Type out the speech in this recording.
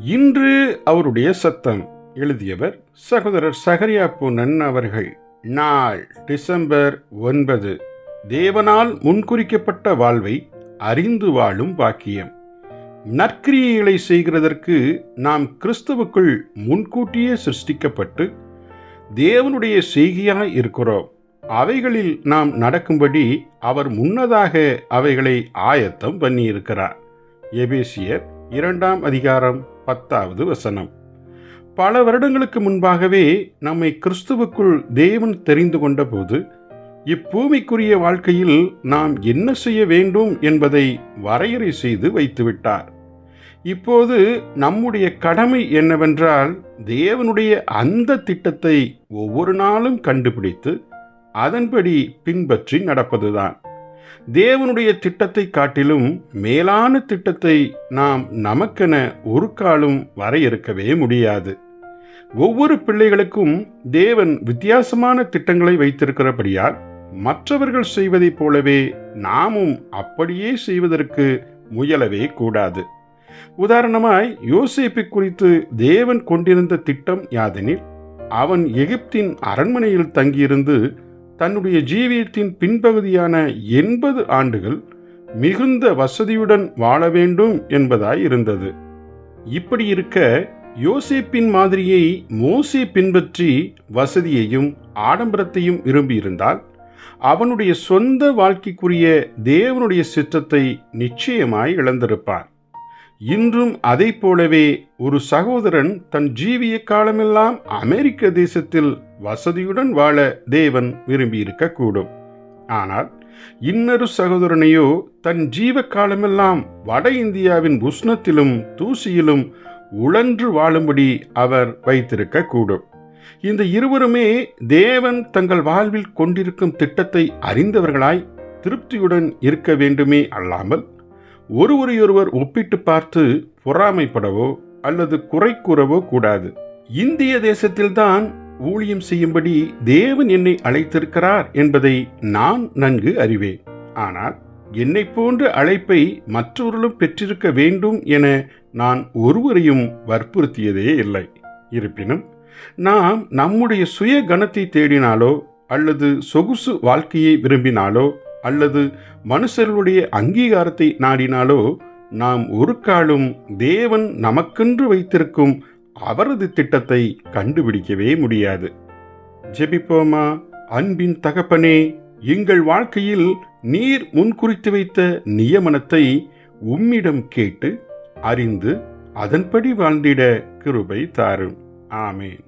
இன்று அவருடைய சத்தம். எழுதியவர் சகோதரர் சகரியா பூனன் அவர்கள். நாள் டிசம்பர் 9. தேவனால் முன்குறிக்கப்பட்ட வாழ்வை அறிந்து வாழும் பாக்கியம். நற்கிரியைகளை செய்கிறதற்கு நாம் கிறிஸ்துவுக்குள் முன்கூட்டியே சிருஷ்டிக்கப்பட்டு தேவனுடைய செய்கையாய் இருக்கிறோம். அவைகளில் நாம் நடக்கும்படி அவர் முன்னதாக அவைகளை ஆயத்தம் பண்ணியிருக்கிறார். எபேசியர் 2 அதிகாரம் 10வது வசனம். பல வருடங்களுக்கு முன்பாகவே நம்மை கிறிஸ்துவுக்குள் தேவன் தெரிந்து கொண்ட போது இப்பூமிக்குரிய வாழ்க்கையில் நாம் என்ன செய்ய வேண்டும் என்பதை வரையறை செய்து வைத்துவிட்டார். இப்போது நம்முடைய கடமை என்னவென்றால் தேவனுடைய அந்த திட்டத்தை ஒவ்வொரு நாளும் கண்டுபிடித்து அதன்படி பின்பற்றி நடப்பதுதான். தேவனுடைய திட்டத்தை காட்டிலும் மேலான திட்டத்தை நாம் நமக்கென ஒரு காலம் வரையறுக்கவே முடியாது. ஒவ்வொரு பிள்ளைகளுக்கும் தேவன் வித்தியாசமான திட்டங்களை வைத்திருக்கிறபடியால் மற்றவர்கள் செய்வதைப் போலவே நாமும் அப்படியே செய்வதற்கு முயலவே கூடாது. உதாரணமாய் யோசேப்பை குறித்து தேவன் கொண்டிருந்த திட்டம் யாதெனில், அவன் எகிப்தின் அரண்மனையில் தங்கியிருந்து தன்னுடைய ஜீவியத்தின் பின்பகுதியான 80 ஆண்டுகள் மிகுந்த வசதியுடன் வாழ வேண்டும் என்பதாய் இருந்தது. இப்படி இருக்க யோசேப்பின் மாதிரியை மோசே பின்பற்றி வசதியையும் ஆடம்பரத்தையும் விரும்பியிருந்தால் அவனுடைய சொந்த வாழ்க்கைக்குரிய தேவனுடைய சித்தத்தை நிச்சயமாய் இழந்திருப்பான். இன்றும் அதை போலவே ஒரு சகோதரன் தன் ஜீவிய காலமெல்லாம் அமெரிக்க தேசத்தில் வசதியுடன் வாழ தேவன் விரும்பியிருக்க கூடும். ஆனால் இன்னொரு சகோதரனையோ தன் ஜீவ காலமெல்லாம் வட இந்தியாவின் உஷ்ணத்திலும் தூசியிலும் உழன்று வாழும்படி அவர் வைத்திருக்க கூடும். இந்த இருவருமே தேவன் தங்கள் வாழ்வில் கொண்டிருக்கும் திட்டத்தை அறிந்தவர்களாய் திருப்தியுடன் இருக்க வேண்டுமே அல்லாமல் ஒருவரையொருவர் ஒப்பிட்டு பார்த்து பொறாமைப்படவோ அல்லது குறை கூறவோ கூடாது. இந்திய தேசத்தில்தான் ஊழியம் செய்யும்படி தேவன் என்னை அழைத்திருக்கிறார் என்பதை நான் நன்கு அறிவேன். ஆனால் என்னை போன்ற அழைப்பை மற்றவர்களும் பெற்றிருக்க வேண்டும் என நான் ஒருவரையும் வற்புறுத்தியதே இல்லை. இருப்பினும் நாம் நம்முடைய சுய கனத்தை தேடினாலோ அல்லது சொகுசு வாழ்க்கையை விரும்பினாலோ அல்லது மனுஷர்களுடைய அங்கீகாரத்தை நாடினாலோ நாம் ஒரு காலம் தேவன் நமக்கென்று வைத்திருக்கும் அவரது திட்டத்தை கண்டுபிடிக்கவே முடியாது. ஜெபிப்போமா. அன்பின் தகப்பனே, எங்கள் வாழ்க்கையில் நீர் முன்குறித்து வைத்த நியமனத்தை உம்மிடம் கேட்டு அறிந்து அதன்படி வாழ்ந்திட கிருபை தாரும். ஆமேன்.